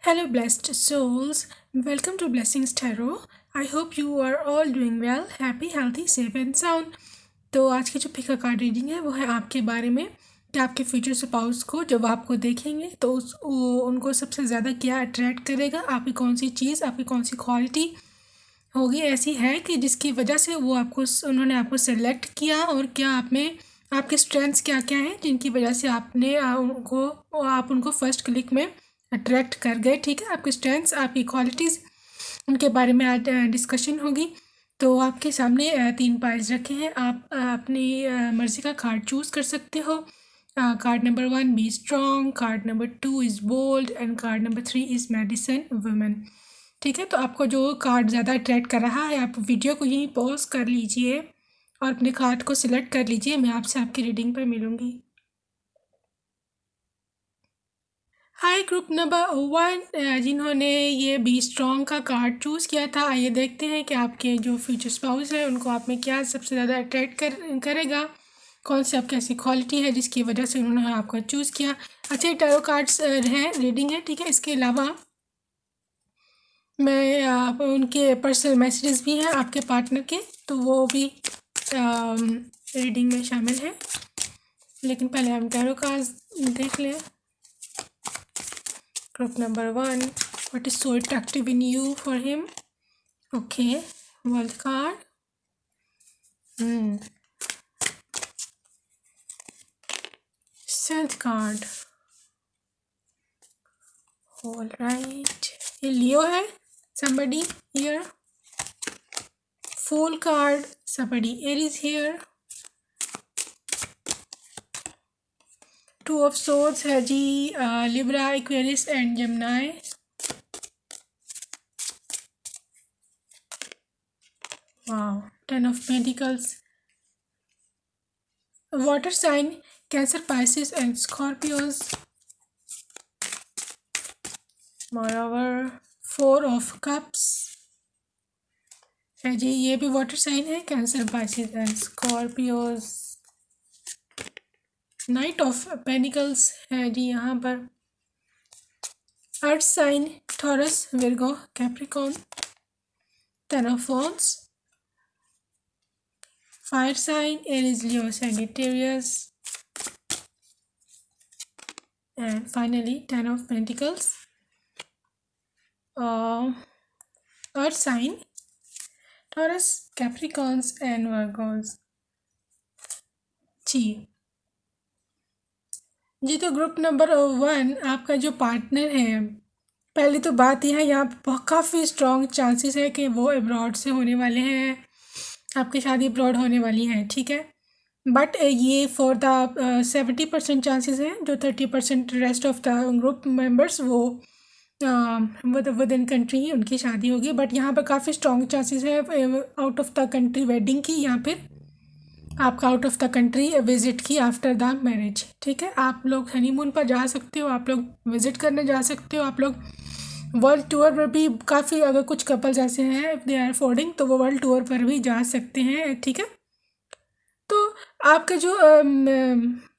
Hello, blessed souls. Welcome to Blessings Tarot. I hope you are all doing well, happy, healthy, safe and sound. तो आज की जो pick card reading है वो है आपके बारे में कि आपके फ्यूचर स्पाउस को जब आपको देखेंगे तो उनको सबसे ज़्यादा क्या अट्रैक्ट करेगा, आपकी कौन सी चीज़, आपकी कौन सी क्वालिटी होगी ऐसी है कि जिसकी वजह से वो उन्होंने आपको सेलेक्ट किया, और क्या आप में आपके स्ट्रेंथ्स क्या क्या हैं जिनकी वजह से आप उनको फर्स्ट क्लिक में अट्रैक्ट कर गए। ठीक है, आपके स्ट्रेंथ्स, आपकी क्वालिटीज़, उनके बारे में आज डिस्कशन होगी। तो आपके सामने 3 पाइल्स रखे हैं। आप अपनी मर्ज़ी का कार्ड चूज़ कर सकते हो। Card number 1 be strong, card number 2 is bold and card number 3 is medicine women. ठीक है, तो आपको जो कार्ड ज़्यादा अट्रैक्ट कर रहा है आप वीडियो को यहीं पॉज कर लीजिए और अपने कार्ड को सिलेक्ट कर लीजिए। मैं आपसे आपकी रीडिंग पर मिलूँगी। हाय ग्रुप नंबर 1 जिन्होंने ये बी स्ट्रॉन्ग का कार्ड चूज़ किया था, आइए देखते हैं कि आपके जो फ्यूचर स्पाउस है उनको आप में क्या सबसे ज़्यादा अट्रैक्ट करेगा, कौन सी आपकी ऐसी क्वालिटी है जिसकी वजह से उन्होंने आपको चूज़ किया। अच्छे टैरो कार्ड्स हैं, रीडिंग है। ठीक है, इसके अलावा मैं आप उनके पर्सनल मैसेजेस भी हैं आपके पार्टनर के, तो वो भी रीडिंग में शामिल है। लेकिन पहले हम टैरो कार्ड्स देख लें। Group number 1, what is so attractive in you for him? Okay, world card. Self card. All right. ये लियो है, somebody here. Fool card, somebody Aries here. Two of Swords है जी, Libra, Aquarius and Gemini. Wow, 10 of Pentacles. Water sign, Cancer, Pisces and Scorpios. Moreover, 4 of Cups है जी, ये भी water sign है, Cancer, Pisces and Scorpios. Knight of pentacles है जी यहाँ पर। Earth sign, Taurus, Virgo, Capricorn. 10 of Wands, fire sign, Aries, Leo, Sagittarius and finally 10 of Pentacles, earth sign, Taurus, Capricorns and Virgos. जी तो group number 1 आपका जो partner है, पहली तो बात यह है यहाँ पर काफ़ी स्ट्रॉन्ग चांसेस है कि वो अब्रॉड से होने वाले हैं, आपकी शादी अब्रॉड होने वाली है। ठीक है, बट ये फॉर द 70% चांसेस हैं, जो 30% rest of the group members वो विद इन कंट्री ही उनकी शादी होगी। बट यहाँ पर काफ़ी स्ट्रॉन्ग चांसेस है out of the country wedding की, यहाँ पर आपका out of the country visit की आफ्टर द मैरिज। ठीक है, आप लोग हनीमून पर जा सकते हो, आप लोग विज़िट करने जा सकते हो, आप लोग वर्ल्ड टूर पर भी काफ़ी, अगर कुछ कपल्स ऐसे हैं इफ़ दे आर अफोर्डिंग तो वो वर्ल्ड टूर पर भी जा सकते हैं। ठीक है, तो आपका जो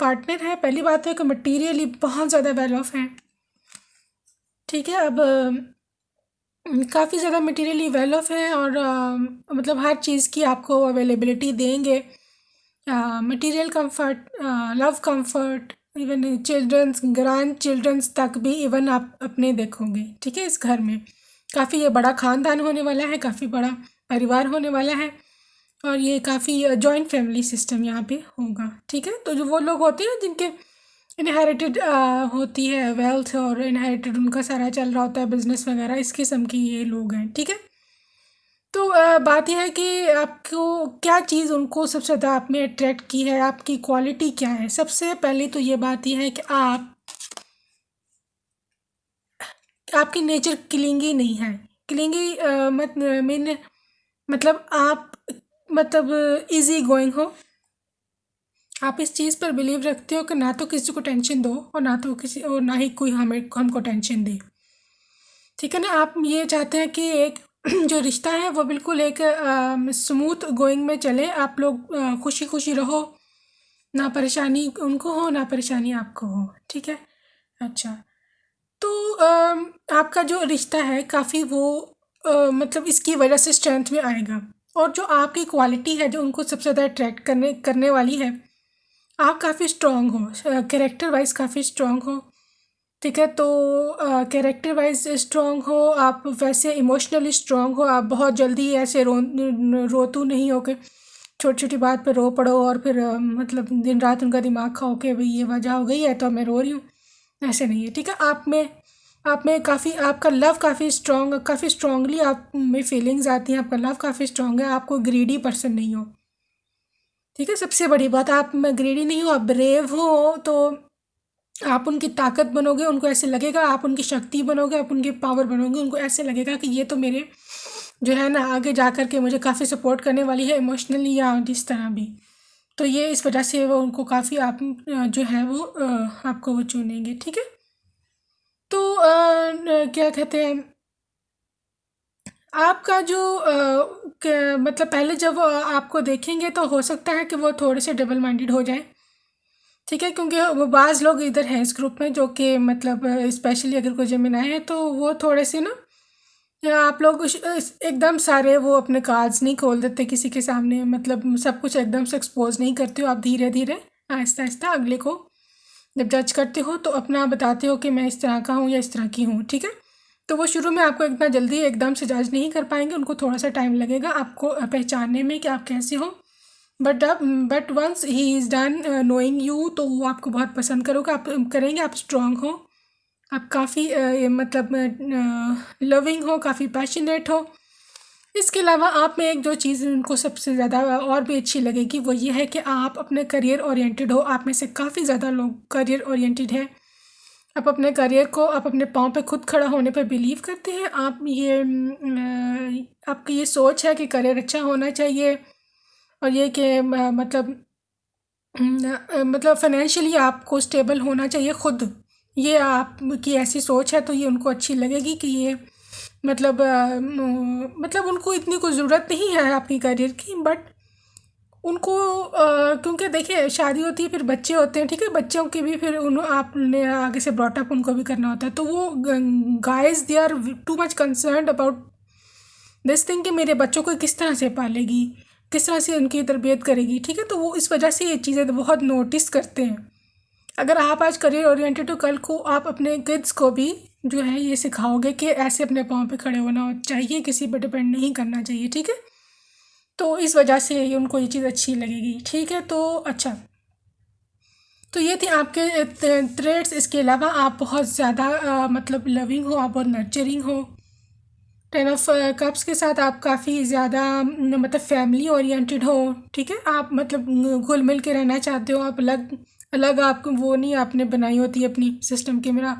पार्टनर है, पहली बात है कि मटीरियली बहुत ज़्यादा वेल ऑफ है। ठीक है, अब काफ़ी ज़्यादा मटीरियली वेल ऑफ है और मतलब हर चीज़ की आपको अवेलेबिलिटी देंगे, material comfort, love comfort, even childrens, grand childrens तक भी इवन आप अपने देखोगे। ठीक है, इस घर में काफ़ी ये बड़ा ख़ानदान होने वाला है, काफ़ी बड़ा परिवार होने वाला है और ये काफ़ी जॉइंट फैमिली सिस्टम यहाँ पे होगा। ठीक है, तो जो वो लोग होते हैं जिनके इनहेरिटेड होती है वेल्थ और इनहेरिटेड उनका सारा चल रहा होता है बिजनेस वगैरह, इस किस्म की ये लोग हैं। ठीक है, तो बात यह है कि आपको क्या चीज़ उनको सबसे ज़्यादा आप में अट्रैक्ट की है, आपकी क्वालिटी क्या है। सबसे पहले तो ये बात यह है कि आपकी नेचर क्लिंगी नहीं है। क्लिंगी मतलब आप इजी गोइंग हो, आप इस चीज़ पर बिलीव रखते हो कि ना तो किसी को टेंशन दो और ना ही कोई हमको टेंशन दे। ठीक है ना, आप ये चाहते हैं कि एक जो रिश्ता है वो बिल्कुल एक स्मूथ गोइंग में चले, आप लोग खुशी खुशी रहो, ना परेशानी उनको हो ना परेशानी आपको हो। ठीक है, अच्छा, तो आपका जो रिश्ता है काफ़ी वो मतलब इसकी वजह से स्ट्रेंथ में आएगा। और जो आपकी क्वालिटी है जो उनको सबसे ज़्यादा अट्रैक्ट करने करने वाली है, आप काफ़ी स्ट्रॉन्ग हो, कैरेक्टर वाइज काफ़ी स्ट्रॉन्ग हो। ठीक है, तो कैरेक्टर वाइज स्ट्रॉन्ग हो आप, वैसे इमोशनली स्ट्रॉन्ग हो आप, बहुत जल्दी ऐसे रोतू नहीं हो के छोटी छोटी बात पे रो पड़ो और फिर मतलब दिन रात उनका दिमाग खाओ कि भाई ये वजह हो गई है तो मैं रो रही हूँ, ऐसे नहीं है। ठीक है, आप में काफ़ी आपका लव काफ़ी स्ट्रॉन्ग, काफ़ी स्ट्रांगली आप में फीलिंग्स आती हैं, आपका लव काफ़ी स्ट्रॉन्ग है, आप कोई ग्रीडी पर्सन नहीं हो। ठीक है, सबसे बड़ी बात, आप में ग्रीडी नहीं हो, आप ब्रेव हो, तो आप उनकी ताकत बनोगे, उनको ऐसे लगेगा, आप उनकी शक्ति बनोगे, आप उनकी पावर बनोगे, उनको ऐसे लगेगा कि ये तो मेरे जो है ना आगे जा कर के मुझे काफ़ी सपोर्ट करने वाली है इमोशनली या जिस तरह भी। तो ये इस वजह से वो उनको काफ़ी आप जो है वो आपको वो चुनेंगे। ठीक है, तो क्या कहते हैं, आपका जो मतलब पहले जब वो आपको देखेंगे तो हो सकता है कि वो थोड़े से डबल माइंडेड हो जाए। ठीक है, क्योंकि वो बाज़ लोग इधर हैं इस ग्रुप में जो कि मतलब स्पेशली अगर कोई जेमिनी है तो वो थोड़े से ना, या आप लोग एकदम सारे वो अपने कार्ड्स नहीं खोल देते किसी के सामने, मतलब सब कुछ एकदम से एक्सपोज नहीं करते हो आप, धीरे धीरे आहिस्ता आहिस्ता अगले को जब जज करते हो तो अपना बताते हो कि मैं इस तरह का हूँ या इस तरह की हूँ। ठीक है, तो वो शुरू में आपको इतना जल्दी एकदम से जज नहीं कर पाएंगे, उनको थोड़ा सा टाइम लगेगा आपको पहचानने में कि आप कैसे हो। But once he is done knowing you तो वो आपको बहुत पसंद करोगे, आप करेंगे, आप स्ट्रांग हो, आप काफ़ी मतलब लविंग हो, काफ़ी पैशनेट हो। इसके अलावा आप में एक जो चीज़ उनको सबसे ज़्यादा और भी अच्छी लगेगी वो ये है कि आप अपने करियर ओरिएंटेड हो। आप में से काफ़ी ज़्यादा लोग करियर ओरिएंटेड हैं, आप अपने करियर को, आप अपने पाँव पे खुद खड़ा होने पे बिलीव करते हैं। आप ये आपकी ये सोच है कि करियर अच्छा होना चाहिए, और ये कि मतलब फाइनेंशियली आपको स्टेबल होना चाहिए खुद, ये आपकी ऐसी सोच है तो ये उनको अच्छी लगेगी कि ये मतलब उनको इतनी कोई ज़रूरत नहीं है आपकी करियर की, बट उनको क्योंकि देखिए शादी होती है फिर बच्चे होते हैं। ठीक है, बच्चों की भी फिर उन आपने आगे से ब्रॉटअप उनको भी करना होता है, तो वो guys they are too much concerned about this thing कि मेरे बच्चों को किस तरह से पालेगी, किस तरह से उनकी तरबियत करेगी। ठीक है, तो वो इस वजह से ये चीज़ें बहुत नोटिस करते हैं। अगर आप आज करियर ओरिएंटेड हो, कल को आप अपने किड्स को भी जो है ये सिखाओगे कि ऐसे अपने पाँव पे खड़े होना चाहिए, किसी पर डिपेंड नहीं करना चाहिए। ठीक है, तो इस वजह से ये उनको ये चीज़ अच्छी लगेगी। ठीक है, तो अच्छा, तो ये थी आपके ट्रेड्स। इसके अलावा आप बहुत ज़्यादा मतलब लविंग हो, आप बहुत नर्चरिंग हो। 10 ऑफ कप्स के साथ आप काफ़ी ज़्यादा मतलब फैमिली ओरिएंटेड हो। ठीक है, आप मतलब घुल मिल के रहना चाहते हो, आप अलग अलग आप वो नहीं आपने बनाई होती अपनी सिस्टम की, मेरा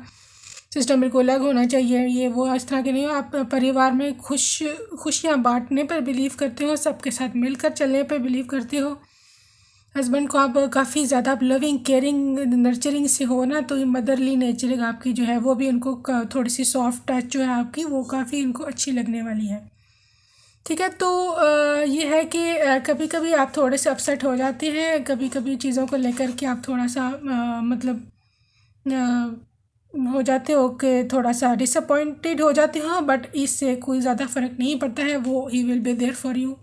सिस्टम मेरे को अलग होना चाहिए, ये वो इस तरह के नहीं हो। आप परिवार में खुशियाँ बांटने पर बिलीव करते हो, सबके साथ मिलकर चलने पर बिलीव करते हो। हस्बैंड को आप काफ़ी ज़्यादा आप लविंग केयरिंग नर्चरिंग से हो ना, तो ये मदरली नेचर आपकी जो है वो भी उनको थोड़ी सी सॉफ्ट टच जो है आपकी वो काफ़ी इनको अच्छी लगने वाली है। ठीक है, तो ये है कि कभी कभी आप थोड़े से अपसेट हो जाते हैं, कभी कभी चीज़ों को लेकर के आप थोड़ा सा मतलब हो जाते हो कि थोड़ा सा डिसअपॉइंटेड हो जाते हो, बट इससे कोई ज़्यादा फ़र्क नहीं पड़ता है। वो he will be there for you,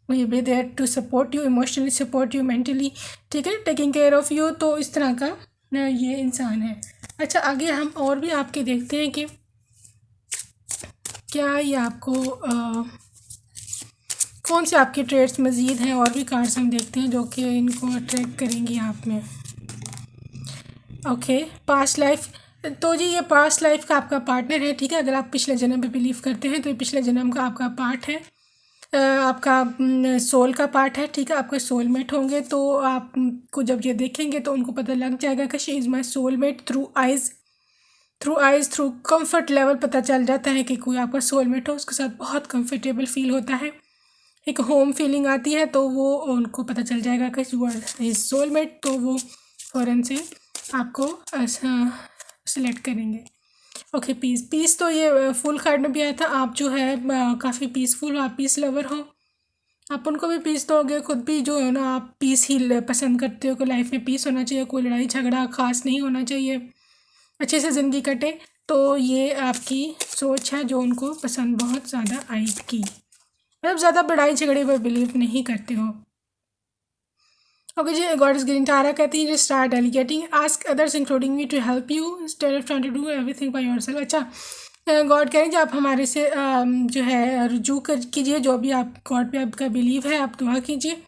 we be there to support you, emotionally support you, mentally. ठीक है, टेकिंग केयर ऑफ़ यू, तो इस तरह का ये इंसान है। अच्छा, आगे हम और भी आपके देखते हैं कि क्या ये आपको कौन से आपके ट्रेड्स मज़ीद हैं, और भी कार्ड्स हम देखते हैं जो कि इनको अट्रैक्ट करेंगी आप में। ओके, पास्ट लाइफ, तो जी ये पास्ट लाइफ का आपका पार्टनर है। ठीक है, अगर आप पिछले जन्म पे बिलीव करते हैं तो ये पिछले जन्म का आपका पार्ट है, आपका सोल का पार्ट है। ठीक है, आपके सोलमेट होंगे, तो आपको जब ये देखेंगे तो उनको पता लग जाएगा कि she is my soulmate. Through comfort level पता चल जाता है कि कोई आपका सोलमेट हो, उसके साथ बहुत कंफर्टेबल फील होता है, एक होम फीलिंग आती है, तो वो उनको पता चल जाएगा कि यू आर हिज सोलमेट, तो वो फ़ौरन से आपको सेलेक्ट करेंगे। ओके, पीस तो ये फुल कार्ड में भी आया था। आप जो है काफ़ी पीसफुल हो, आप पीस लवर हो, आप उनको भी पीस दोगे, खुद भी जो है ना आप पीस ही पसंद करते हो कि लाइफ में पीस होना चाहिए, कोई लड़ाई झगड़ा खास नहीं होना चाहिए। अच्छे से ज़िंदगी कटे। तो ये आपकी सोच है जो उनको पसंद बहुत ज़्यादा आएगी। मतलब ज़्यादा लड़ाई झगड़े पर बिलीव नहीं करते हो। ओके जी, गॉड इज ग्रीन तारा कहती है start delegating, ask others including me to help you instead of trying to do everything by yourself. अच्छा, गॉड कह रहे हैं कि आप हमारे से जो है रुजू कर कीजिए, जो भी आप गॉड पे आपका बिलीव है आप दुआ कीजिए।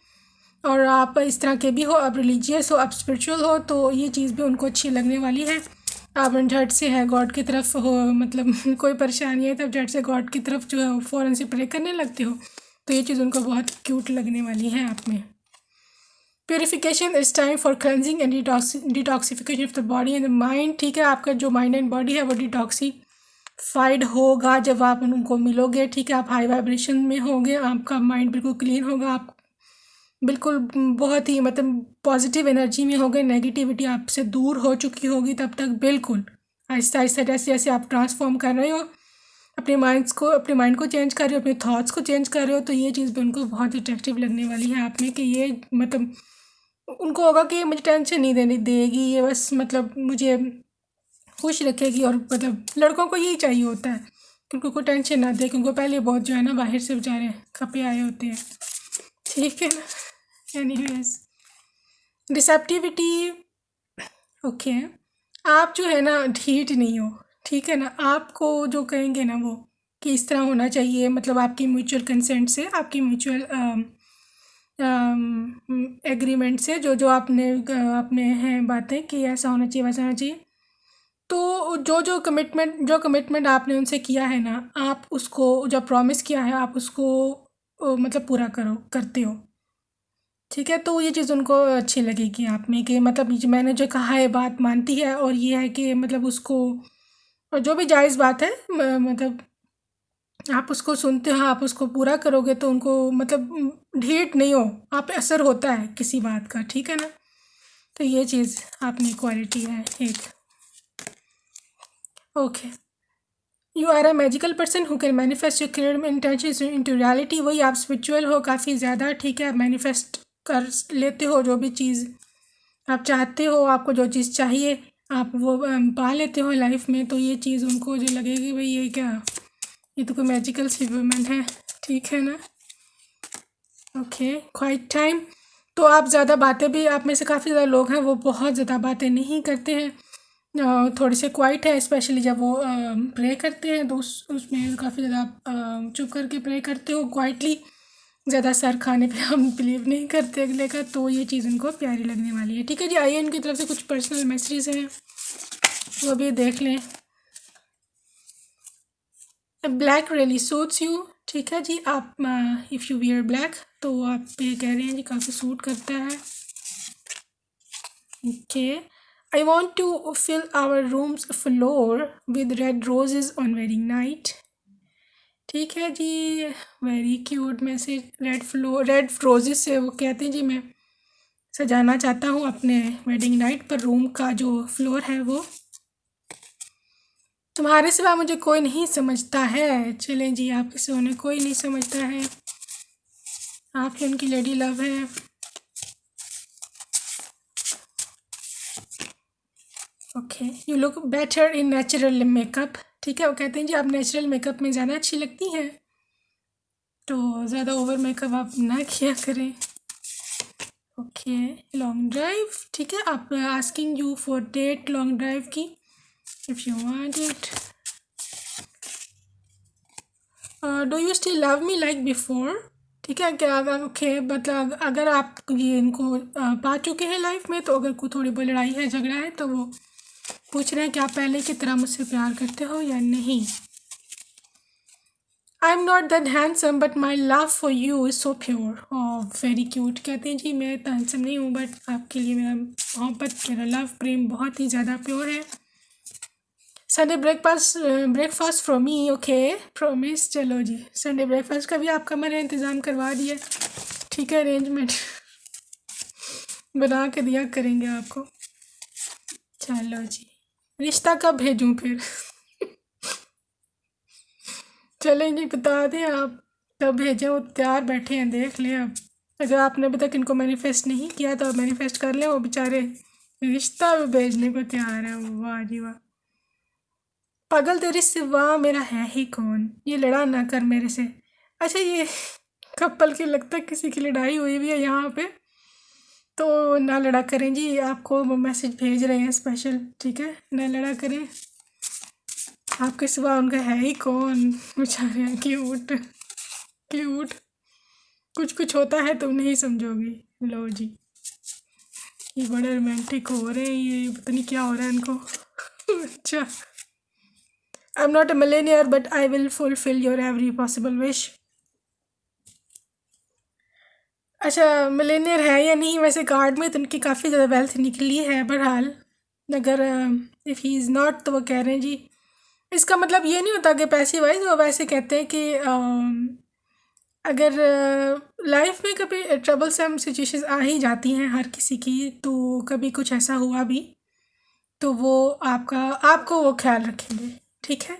और आप इस तरह के भी हो, आप रिलीजियस हो, आप स्पिरिचुअल हो, तो ये चीज़ भी उनको अच्छी लगने वाली है। आप झट से है गॉड की तरफ हो, मतलब कोई परेशानी है तब झट से गॉड की तरफ जो है फ़ौरन से प्रे करने लगते हो, तो ये चीज़ उनको बहुत क्यूट लगने वाली है आप में। Purification is time for cleansing and detoxification of the body and the mind. ठीक है, आपका जो माइंड एंड बॉडी है वो डिटॉक्सीफाइड होगा जब आप उनको मिलोगे। ठीक है, आप हाई वाइब्रेशन में होगे, आपका माइंड बिल्कुल क्लीन होगा, आप बिल्कुल बहुत ही मतलब पॉजिटिव एनर्जी में होगे, नेगेटिविटी आपसे दूर हो चुकी होगी तब तक। बिल्कुल आहिस्ता आहिस्ता जैसे जैसे आप ट्रांसफॉर्म कर रहे हो अपने माइंड को चेंज कर रहे हो, अपने थॉट्स को चेंज कर रहे हो, तो ये चीज़ भी उनको बहुत अट्रैक्टिव लगने वाली है आप में कि ये मतलब उनको होगा कि मुझे टेंशन नहीं देने देगी, ये बस मतलब मुझे खुश रखेगी। और मतलब लड़कों को यही चाहिए होता है कि उनको कोई टेंशन ना दे, क्योंकि पहले बहुत जो है ना बाहर से बेचारे खपे आए होते हैं। ठीक है ना। एनीवेज, रिसेप्टिविटी ओके, आप जो है ना ढीठ नहीं हो। ठीक है ना, आपको जो कहेंगे ना वो कि इस तरह होना चाहिए, मतलब आपकी म्यूचुअल कंसेंट से, आपकी म्यूचुअल एग्रीमेंट से जो जो आपने अपने हैं बातें कि ऐसा होना चाहिए वैसा होना चाहिए, तो जो कमिटमेंट आपने उनसे किया है ना, आप उसको जो प्रॉमिस किया है आप उसको मतलब पूरा करते हो। ठीक है, तो ये चीज़ उनको अच्छी लगेगी आप में कि मतलब मैंने जो कहा है बात मानती है, और ये है कि मतलब उसको और जो भी जायज़ बात है मतलब आप उसको सुनते हो, आप उसको पूरा करोगे, तो उनको मतलब ढीठ नहीं हो, आप पे असर होता है किसी बात का। ठीक है ना, तो ये चीज़ आप में क्वालिटी है एक। Okay, you are a magical person who can manifest your clear intention into reality. वही आप स्पिरिचुअल हो काफ़ी ज़्यादा। ठीक है, आप मैनिफेस्ट कर लेते हो जो भी चीज़ आप चाहते हो, आपको जो चीज़ चाहिए आप वो पा लेते हो लाइफ में। तो ये चीज़ उनको जो लगेगी भाई ये क्या, ये तो कोई मैजिकल सी वुमन है। ठीक है ना। ओके, क्वाइट टाइम, तो आप ज़्यादा बातें भी, आप में से काफ़ी ज़्यादा लोग हैं वो बहुत ज़्यादा बातें नहीं करते हैं, थोड़े से क्वाइट है, स्पेशली जब वो प्रे करते हैं तो उसमें काफ़ी ज़्यादा आप चुप करके प्रे करते हो क्वाइटली। ज़्यादा सर खाने पे हम बिलीव नहीं करते अगले का, तो ये चीज़ उनको प्यारी लगने वाली है। ठीक है जी, आइए उनकी तरफ से कुछ पर्सनल मैसेजेस हैं वो भी देख लें। Black really suits you. ठीक है जी, आप इफ़ यू वियर ब्लैक, तो आप ये कह रहे हैं जी काफ़ी सूट करता है। Okay, I want to fill our rooms floor with red roses on wedding night. ठीक है जी, very cute message. Red roses से वो कहते हैं जी मैं सजाना चाहता हूँ अपने वेडिंग नाइट पर रूम का जो फ्लोर है वो। तुम्हारे सिवा मुझे कोई नहीं समझता है। चलें जी, आपके सिवा उन्हें कोई नहीं समझता है, आप ही उनकी लेडी लव है। Okay, you look better in natural makeup. ठीक है, वो कहते हैं जी आप नेचुरल मेकअप में ज़्यादा अच्छी लगती हैं, तो ज़्यादा ओवर मेकअप आप ना किया करें। Okay, long drive. ठीक है, आप asking you for date long drive की, if you want it. Do you still love me like before. ठीक है, क्या अगर ओके मतलब अगर आप ये इनको पा चुके हैं लाइफ में, तो अगर कोई थोड़ी बहुत लड़ाई है झगड़ा है तो वो पूछ रहे हैं कि आप पहले की तरह मुझसे प्यार करते हो या नहीं। I am not that handsome but my love for you is so pure. Very cute. कहते हैं जी मैं इतना हैंडसम नहीं हूँ बट आपके लिए मेरा मोहब्बत, मेरा लव प्रेम बहुत ही ज़्यादा प्योर है। Sunday breakfast from me. Okay, promise. चलो जी, संडे ब्रेकफास्ट का भी आपका मैंने इंतज़ाम करवा दिया। ठीक है, अरेंजमेंट बना के दिया करेंगे आपको। चलो जी, रिश्ता कब भेजूँ फिर चलें जी, बता दें आप कब भेजें, वो तैयार बैठे हैं, देख लें अब। अगर आपने अभी तक इनको मैनिफेस्ट नहीं किया तो मैनिफेस्ट कर लें, वो बेचारे रिश्ता भी भेजने को तैयार है। वाह जी वाह। पागल तेरे सिवा मेरा है ही कौन, ये लड़ा ना कर मेरे से। अच्छा, ये कपल की लगता है किसी की लड़ाई हुई हुई है यहाँ पे, तो ना लड़ा करें जी। आपको मैसेज भेज रहे हैं स्पेशल, ठीक है, ना लड़ा करें। आपके सिवा उनका है ही कौन, बेचारे हैं क्यूट क्यूट। कुछ कुछ होता है तुम नहीं समझोगी। लो जी, ये बड़े रोमांटिक हो रहे हैं, ये पता नहीं क्या हो रहा है इनको। अच्छा, I am not a millionaire but I will fulfil your every possible wish. अच्छा, मिलेनियर है या नहीं, वैसे कार्ड में तो उनकी काफ़ी ज़्यादा वेल्थ निकली है। बहरहाल अगर इफ़ ही इज़ नॉट, तो वो कह रहे हैं जी, इसका मतलब ये नहीं होता कि पैसे वाइज, वो वैसे कहते हैं कि अगर लाइफ में कभी ट्रबलसम सिचुएशंस आ ही जाती हैं हर किसी की, तो कभी कुछ ऐसा हुआ भी, तो वो आपको वो ख्याल रखेंगे, ठीक है।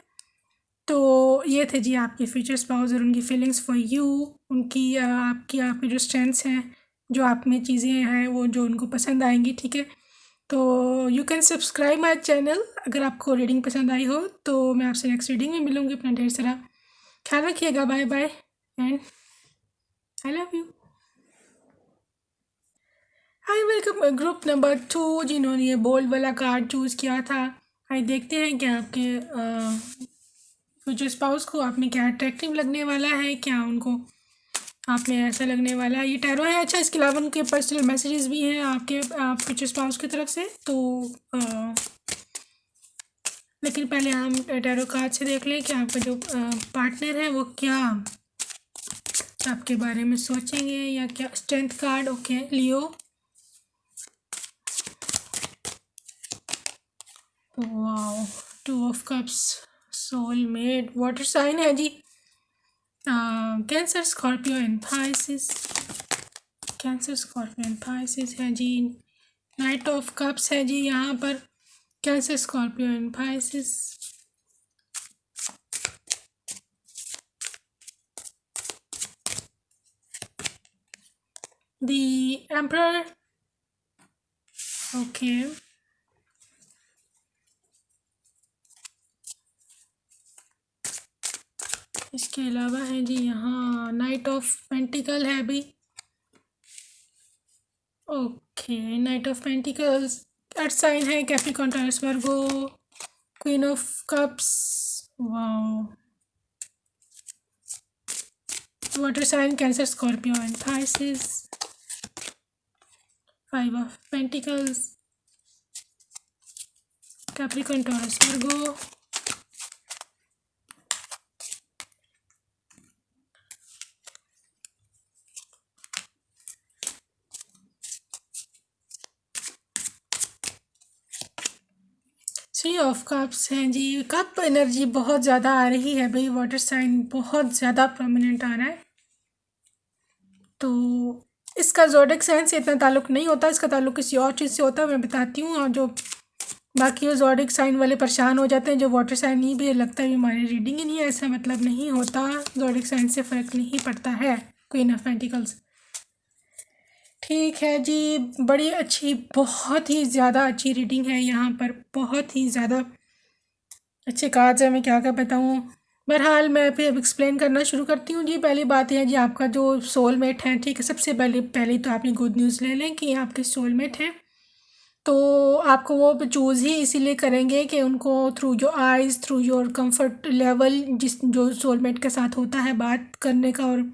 तो ये थे जी आपके फ्यूचर स्पाउस और उनकी फीलिंग्स फॉर यू, उनकी आपकी जो स्ट्रेंथ्स हैं, जो आप में चीज़ें हैं, वो जो उनको पसंद आएंगी, ठीक है। तो you can subscribe my channel अगर आपको रीडिंग पसंद आई हो। तो मैं आपसे नेक्स्ट रीडिंग में मिलूँगी। अपना ढेर सारा ख्याल रखिएगा। Bye bye and I love you. Hi, welcome group number 2, जिन्होंने ये बोल्ड वाला कार्ड चूज़ किया था। आइए देखते हैं कि आपके फ्यूचर स्पाउस को आप में क्या अट्रैक्टिव लगने वाला है, क्या उनको आप में ऐसा लगने वाला है। ये टैरो है। अच्छा, इसके अलावा उनके पर्सनल मैसेजेस भी हैं आपके फ्यूचर स्पाउस की तरफ से। तो लेकिन पहले हम टैरो कार्ड से देख लें कि आपका जो पार्टनर है वो क्या आपके बारे में सोचेंगे या क्या। Strength card, okay, Leo. Wow, 2 of cups, soulmate, water sign है जी। Cancer, Scorpio and Pisces. Cancer, Scorpio and Pisces है जी। नाइट ऑफ कप्स है जी यहाँ पर। Cancer, Scorpio and Pisces. The emperor, okay. इसके अलावा है जी यहाँ नाइट ऑफ पेंटिकल है भी, okay. Knight of pentacles, earth sign है Capricorn, Taurus, Virgo. Queen of cups, wow. Water sign Cancer, Scorpio and Pisces. 5 of pentacles, Capricorn, Taurus, Virgo. Three of cups हैं जी। कप एनर्जी बहुत ज़्यादा आ रही है भाई, वाटर साइन बहुत ज़्यादा प्रोमिनेंट आ रहा है। तो इसका ज़ोडिएक साइन से इतना ताल्लुक़ नहीं होता, इसका ताल्लुक़ किसी और चीज़ से होता है, मैं बताती हूँ। और जो बाकी वो ज़ोडिएक साइन वाले परेशान हो जाते हैं, जो वाटर साइन नहीं भी लगता है हमारी रीडिंग ही नहीं है, ऐसा मतलब नहीं होता। ज़ोडिएक साइन से फ़र्क नहीं पड़ता है। क्वीन ऑफ पेंटिकल्स, ठीक है जी, बड़ी अच्छी, बहुत ही ज़्यादा अच्छी रीडिंग है यहाँ पर, बहुत ही ज़्यादा अच्छे कार्ड्स हैं। मैं क्या क्या बताऊँ। बहरहाल मैं फिर अब एक्सप्लेन करना शुरू करती हूँ जी। पहली बात यह है जी, आपका जो सोलमेट है, ठीक है, सबसे पहले तो आपने गुड न्यूज़ ले लें कि आपके सोलमेट हैं। तो आपको वो चूज़ ही इसीलिए करेंगे कि उनको through your eyes, through your comfort level, जो सोलमेट के साथ होता है बात करने का, और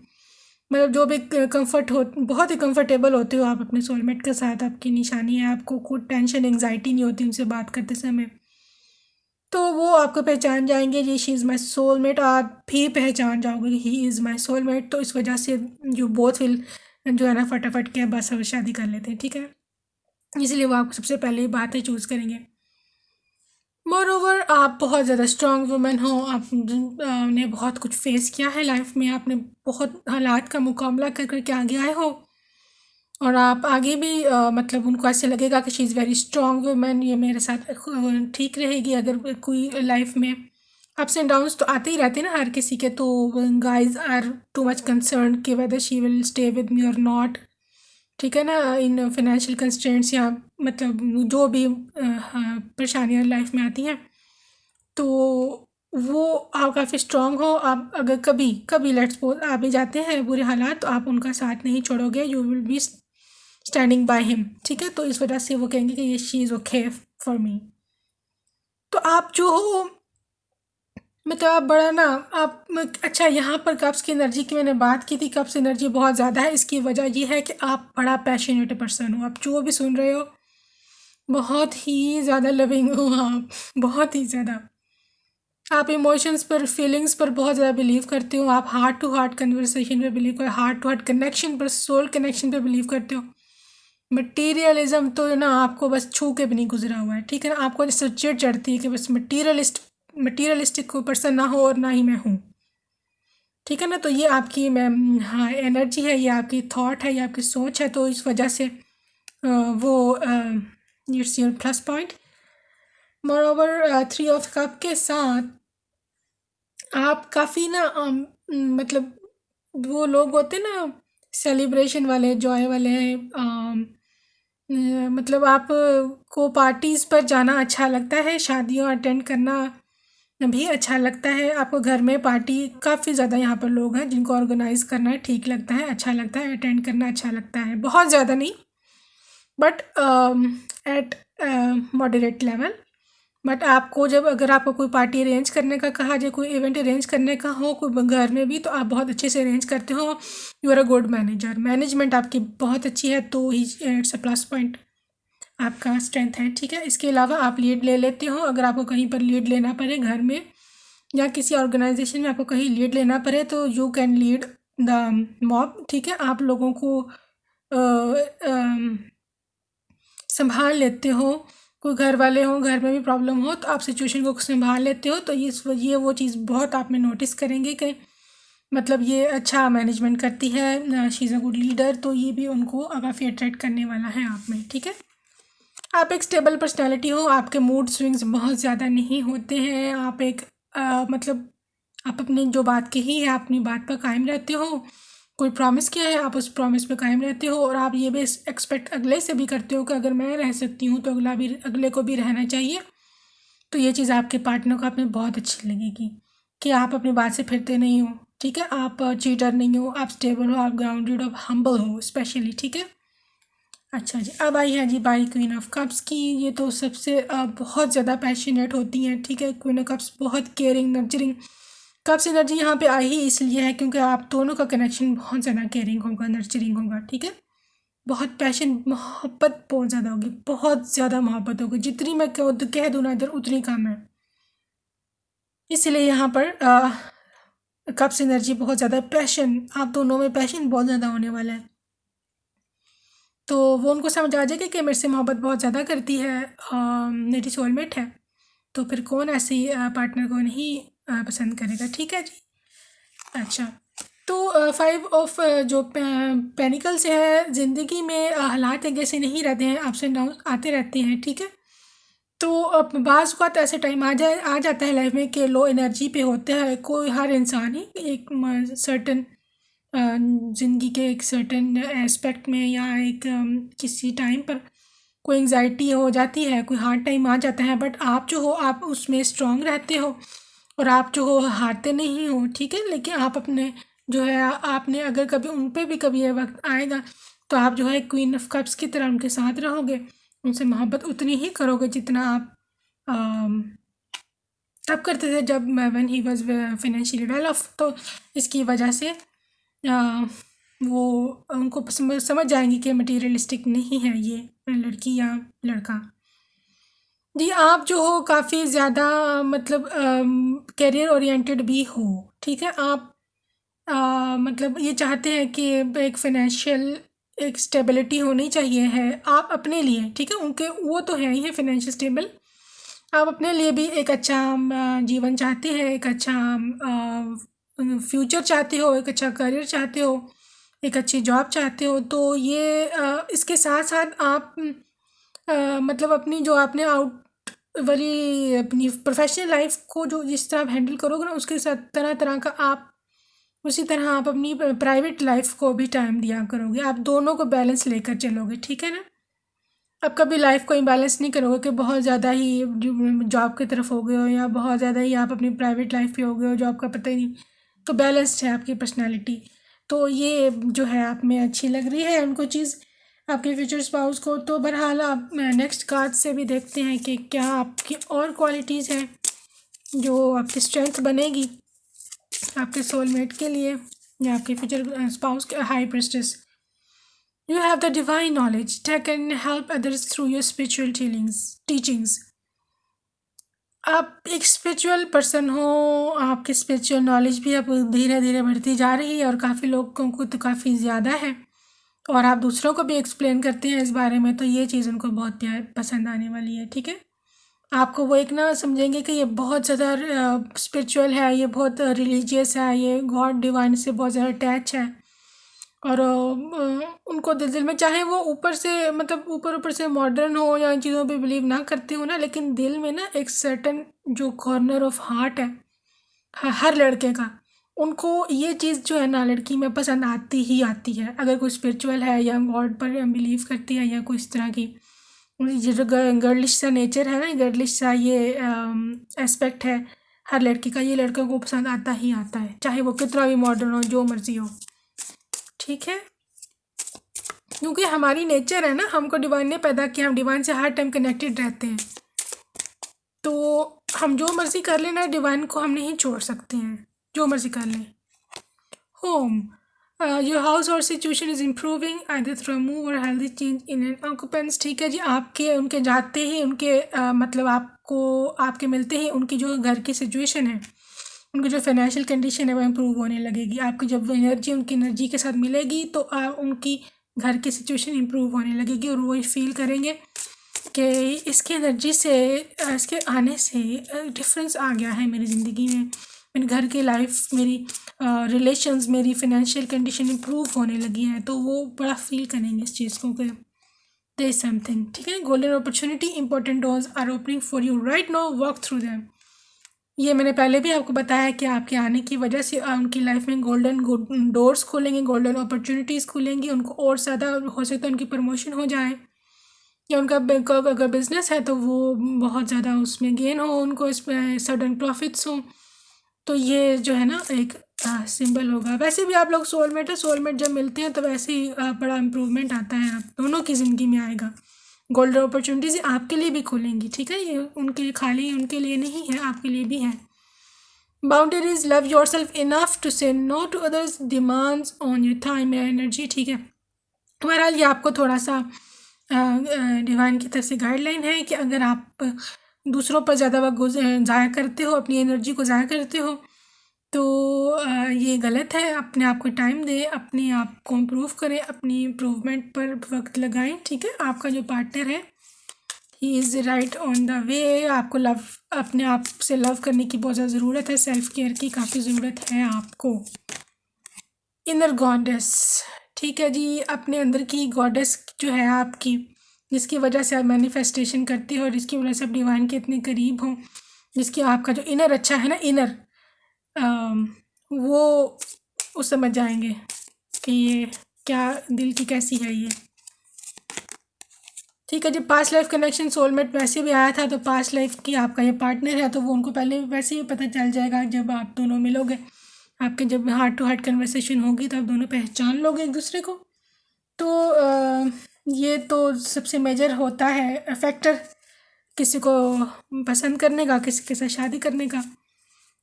मतलब जो भी कंफर्ट हो, बहुत ही कंफर्टेबल होते हो आप अपने सोलमेट के साथ। आपकी निशानी है, आपको कोई टेंशन एंग्जाइटी नहीं होती उनसे बात करते समय। तो वो आपको पहचान जाएंगे जी, शी इज़ माई सोलमेट। आप भी पहचान जाओगे कि ही इज़ माई सोलमेट। तो इस वजह से जो बोथ विल जो है ना फटाफट के बस अब शादी कर लेते हैं, ठीक है। इसलिए वो आपको सबसे पहले बातें चूज़ करेंगे। मोर ओवर आप बहुत ज़्यादा स्ट्रॉन्ग वुमेन हो, आपने बहुत कुछ फेस किया है लाइफ में, आपने बहुत हालात का मुकाबला कर कर के आगे आए हो, और आप आगे भी मतलब उनको ऐसे लगेगा कि she is very strong women, ये मेरे साथ ठीक रहेगी। अगर कोई लाइफ में अप्स एंड डाउन्स तो आते ही रहते हैं ना हर किसी के, तो guys are too much concern कि whether she will stay with me और नॉट, ठीक है ना, इन फाइनेंशियल कंस्ट्रेंट्स या मतलब जो भी परेशानियाँ लाइफ में आती हैं। तो वो आप काफ़ी स्ट्रांग हो। आप अगर कभी कभी लेट्स सपोज आ भी जाते हैं बुरे हालात, तो आप उनका साथ नहीं छोड़ोगे, you will be standing by him, ठीक है। तो इस वजह से वो कहेंगे कि ये she is okay for me. तो आप जो हो, मतलब आप बड़ा ना, अच्छा, यहाँ पर कप्स की एनर्जी की मैंने बात की थी, कप्स एनर्जी बहुत ज़्यादा है। इसकी वजह ये है कि आप बड़ा पैशनेट पर्सन हो। आप जो भी सुन रहे हो बहुत ही ज़्यादा लविंग हो आप, बहुत ही ज़्यादा। आप इमोशंस पर, फीलिंग्स पर बहुत ज़्यादा बिलीव करते हो। आप हार्ट टू हार्ट कन्वर्सेशन पे बिलीव करते हो, हार्ट टू हार्ट कनेक्शन पर, सोल कनेक्शन पे बिलीव करते हो। मटीरियलिज्म तो ना आपको बस छू के भी नहीं गुजरा हुआ है, ठीक है ना। आपको जैसे चिढ़ चढ़ती है कि बस मटीरियलिस्टिक कोई पर्सन ना हो और ना ही मैं हूँ, ठीक है ना। तो ये आपकी मैं, हाँ, एनर्जी है, ये आपकी थॉट है, ये आपकी सोच है। तो इस वजह से वो it's your plus point. More over 3 of cup के साथ आप काफ़ी ना मतलब वो लोग होते ना सेलिब्रेशन वाले, जॉय वाले, मतलब आप को पार्टीज़ पर जाना अच्छा लगता है, शादियों अटेंड करना भी अच्छा लगता है। आपको घर में पार्टी, काफ़ी ज़्यादा यहाँ पर लोग हैं जिनको ऑर्गेनाइज़ करना ठीक लगता है, अच्छा लगता है, अटेंड करना अच्छा लगता है। बहुत ज़्यादा नहीं, but at moderate level. But आपको जब, अगर आपको कोई पार्टी अरेंज करने का कहा जाए, कोई इवेंट अरेंज करने का हो कोई घर में भी, तो आप बहुत अच्छे से अरेंज करते हो। You are a good manager, management आपकी बहुत अच्छी है, तो ही इट्स अ प्लस पॉइंट, आपका स्ट्रेंथ है, ठीक है। इसके अलावा आप लीड ले लेते हो। अगर आपको कहीं पर लीड लेना पड़े घर में या किसी ऑर्गेनाइजेशन में, आपको कहीं लीड लेना पड़े, तो you can lead the mob, ठीक है। आप लोगों को संभाल लेते हो। कोई घर वाले हों, घर में भी प्रॉब्लम हो, तो आप सिचुएशन को संभाल लेते हो। तो ये वो चीज़ बहुत आप में नोटिस करेंगे कि मतलब ये अच्छा मैनेजमेंट करती है, she is a good leader. तो ये भी उनको काफ़ी अट्रैक्ट करने वाला है आप में, ठीक है। आप एक स्टेबल पर्सनैलिटी हो, आपके मूड स्विंग्स बहुत ज़्यादा नहीं होते हैं। आप एक मतलब आप अपनी जो बात कही है, अपनी बात पर कायम रहते हो। कोई प्रॉमिस किया है, आप उस प्रॉमिस पे कायम रहते हो। और आप ये भी एक्सपेक्ट अगले से भी करते हो कि अगर मैं रह सकती हूँ तो अगले को भी रहना चाहिए। तो ये चीज़ आपके पार्टनर को आप में बहुत अच्छी लगेगी कि आप अपनी बात से फिरते नहीं हो, ठीक है। आप चीटर नहीं हो, आप स्टेबल हो, आप ग्राउंडेड हो, हम्बल हो स्पेशली, ठीक है। अच्छा जी, अब आई है जी बारी क्वीन ऑफ कप्स की। ये तो सबसे बहुत ज़्यादा पैशनेट होती हैं, ठीक है। क्वीन ऑफ कप्स बहुत केयरिंग, नर्चरिंग। कप्स एनर्जी यहाँ पे आई ही इसलिए है क्योंकि आप दोनों का कनेक्शन बहुत ज़्यादा केयरिंग होगा, नर्चरिंग होगा, ठीक है। बहुत पैशन, मोहब्बत बहुत ज़्यादा होगी, बहुत ज़्यादा मोहब्बत होगी। जितनी मैं कह दूँ ना इधर, उतनी कम है। इसलिए यहाँ पर कप्स एनर्जी बहुत ज़्यादा पैशन, आप दोनों में पैशन बहुत ज़्यादा होने वाला है। तो वो उनको समझ आ जाएगा कि मेरे से मोहब्बत बहुत ज़्यादा करती है, मेरी सोलमेट है। तो फिर कौन ऐसी पार्टनर को नहीं पसंद करेगा, ठीक है जी। अच्छा, तो 5 ऑफ जो पेनिकल्स है, ज़िंदगी में हालात एक जैसे नहीं रहते हैं, अप्स एंड डाउन आते रहते हैं, ठीक है। तो अब बाज़ औक़ात ऐसे टाइम आ जाता है लाइफ में कि लो एनर्जी पे होता है कोई, हर इंसान ही एक सर्टन ज़िंदगी के एक सर्टन एस्पेक्ट में, या एक किसी टाइम पर कोई एंग्जाइटी हो जाती है, कोई हार्ड टाइम आ जाता है। बट आप जो हो, आप उसमें स्ट्रांग रहते हो और आप जो हो हारते नहीं हो, ठीक है। लेकिन आप अपने जो है, आपने अगर कभी उन पे भी कभी ये वक्त आएगा, तो आप जो है क्वीन ऑफ कप्स की तरह उनके साथ रहोगे, उनसे मोहब्बत उतनी ही करोगे जितना आप अम, तब करते थे जब when he was financially well of. तो इसकी वजह से वो उनको समझ जाएंगी कि मटीरियलिस्टिक नहीं है ये लड़की या लड़का। जी, आप जो हो काफ़ी ज़्यादा मतलब करियर ओरिएंटेड भी हो, ठीक है। आप मतलब ये चाहते हैं कि एक फाइनेंशियल एक स्टेबिलिटी होनी चाहिए है आप अपने लिए, ठीक है। उनके वो तो है ही है फाइनेंशियल स्टेबल। आप अपने लिए भी एक अच्छा जीवन चाहते हैं, एक अच्छा फ्यूचर चाहते हो, एक अच्छा करियर चाहते हो, एक अच्छी जॉब चाहते हो। तो ये इसके साथ साथ आप मतलब अपनी जो आपने आउट वाली अपनी प्रोफेशनल लाइफ को जो जिस तरह आप हैंडल करोगे ना, उसके साथ तरह तरह का आप उसी तरह आप अपनी प्राइवेट लाइफ को भी टाइम दिया करोगे। आप दोनों को बैलेंस लेकर चलोगे, ठीक है ना। अब कभी लाइफ को इम्बैलेंस नहीं करोगे कि बहुत ज़्यादा ही जॉब की तरफ हो गए हो या बहुत ज़्यादा ही आप अपनी प्राइवेट लाइफ पे हो गए हो, जॉब का पता ही नहीं। तो बैलेंस्ड है आपकी पर्सनालिटी। तो ये जो है आप में अच्छी लग रही है उनको चीज़, आपके फ्यूचर स्पाउस को। तो बहरहाल आप नेक्स्ट कार्ड से भी देखते हैं कि क्या आपकी और क्वालिटीज़ हैं जो आपकी स्ट्रेंथ बनेगी आपके सोलमेट के लिए या आपके फ्यूचर स्पाउस के। High priestess, you have the divine knowledge that can help others through your spiritual teachings. आप एक स्पिरिचुअल पर्सन हो, आपकी स्पिरिचुअल नॉलेज भी अब धीरे धीरे बढ़ती जा रही है और काफ़ी लोगों को तो काफ़ी ज़्यादा है, और आप दूसरों को भी एक्सप्लेन करते हैं इस बारे में, तो ये चीज़ उनको बहुत प्यार पसंद आने वाली है। ठीक है, आपको वो एक ना समझेंगे कि ये बहुत ज़्यादा स्पिरिचुअल है, ये बहुत रिलीजियस है, ये गॉड डिवाइन से बहुत ज़्यादा अटैच है। और उनको दिल दिल में, चाहे वो ऊपर से मतलब ऊपर से मॉडर्न हो या इन चीज़ों पे बिलीव ना करते हो ना, लेकिन दिल में ना एक सर्टन जो कॉर्नर ऑफ हार्ट है हर लड़के का, उनको ये चीज़ जो है ना लड़की में पसंद आती ही आती है। अगर कोई स्पिरिचुअल है या गॉड पर बिलीव करती है या कोई इस तरह की जो गर्लिश सा नेचर है ना, गर्लिश सा ये एस्पेक्ट है हर लड़की का, ये लड़कों को पसंद आता ही आता है, चाहे वो कितना भी मॉडर्न हो, जो मर्जी हो। ठीक है, क्योंकि हमारी नेचर है ना, हमको डिवाइन ने पैदा किया, हम डिवाइन से हर टाइम कनेक्टेड रहते हैं। तो हम जो मर्जी कर लेना, डिवाइन को हम नहीं छोड़ सकते हैं, जो मर्जी कर लें। होम, योर हाउस और situation is improving either through move और हेल्दी चेंज इन एन ऑक्यूपेंस। ठीक है जी, आपके उनके जाते ही उनके मतलब आपको आपके मिलते ही उनकी जो घर की सिचुएशन है, उनकी जो फाइनेंशियल कंडीशन है वो इम्प्रूव होने लगेगी। आपकी जब एनर्जी उनकी एनर्जी के साथ मिलेगी तो उनकी घर की सिचुएशन इम्प्रूव होने लगेगी, और वो फील करेंगे कि इसकी एनर्जी से इसके आने से डिफरेंस आ गया है मेरी ज़िंदगी में, मेरे घर की लाइफ, मेरी रिलेशंस, मेरी फाइनेंशियल कंडीशन इम्प्रूव होने लगी है। तो वो बड़ा फील करेंगे इस चीज़ को कि देयर इज समथिंग। ठीक है, golden opportunity, important doors are opening for you right now, walk through them. ये मैंने पहले भी आपको बताया कि आपके आने की वजह से उनकी लाइफ में गोल्डन डोर्स खुलेंगे, गोल्डन अपॉर्चुनिटीज़ खुलेंगी, उनको और ज़्यादा हो सकता है उनकी प्रमोशन हो जाए, या उनका अगर बिज़नेस है तो वो बहुत ज़्यादा उसमें गेन हो, उनको इसमें सडन प्रॉफिट्स हो। तो ये जो है ना एक सिंबल होगा। वैसे भी आप लोग सोलमेट है, सोलमेट जब मिलते हैं तो वैसे ही बड़ा इम्प्रूवमेंट आता है, आप दोनों की ज़िंदगी में आएगा। गोल्डन अपॉर्चुनिटीज़ आपके लिए भी खुलेंगी। ठीक है, ये उनके लिए, खाली उनके लिए नहीं है, आपके लिए भी है। Boundaries, love yourself enough to say no to others demands on your time and energy. ठीक है, बहरहाल ये आपको थोड़ा सा डिवाइन की तरफ से गाइडलाइन है कि अगर आप दूसरों पर ज़्यादा वक्त ज़ाया करते हो, अपनी एनर्जी को ज़ाया करते हो, तो ये गलत है। अपने आप को टाइम दें, अपने आप को इम्प्रूव करें, अपनी इम्प्रूवमेंट पर वक्त लगाएं। ठीक है, आपका जो पार्टनर है he is right on the way. आपको लव, अपने आप से लव करने की बहुत ज़्यादा ज़रूरत है, सेल्फ केयर की काफ़ी ज़रूरत है आपको। इनर गॉडेस, ठीक है जी, अपने अंदर की गॉडेस जो है आपकी, जिसकी वजह से आप मैनिफेस्टेशन करती हो और जिसकी वजह से आप डिवाइन के इतने करीब हो, जिसकी आपका जो इनर अच्छा है ना, इनर वो समझ जाएंगे कि ये क्या दिल की कैसी है ये। ठीक है जी, पास्ट लाइफ कनेक्शन, सोलमेट वैसे भी आया था, तो पास्ट लाइफ की आपका ये पार्टनर है, तो वो उनको पहले वैसे ही पता चल जाएगा। जब आप दोनों मिलोगे, आपके जब हार्ट टू हार्ट कन्वर्सेशन होगी तो आप दोनों पहचान लोगे एक दूसरे को। तो ये तो सबसे मेजर होता है फैक्टर किसी को पसंद करने का, किसी के साथ शादी करने का।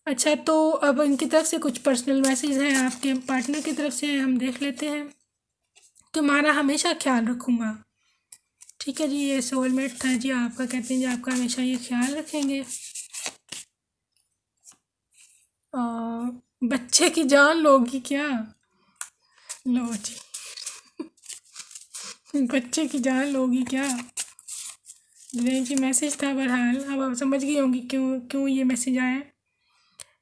अच्छा, तो अब इनकी तरफ से कुछ पर्सनल मैसेज हैं आपके पार्टनर की तरफ से, हम देख लेते हैं। तुम्हारा हमेशा ख्याल रखूँगा। ठीक है जी, ये सोलमेट था जी आपका, कहते हैं जी आपका हमेशा ये ख्याल रखेंगे। बच्चे की जान लोगी क्या? लो जी, बच्चे की जान लोगी क्या? नहीं जी, मैसेज था। बहरहाल अब आप समझ गई होंगी क्यों क्यों ये मैसेज आया।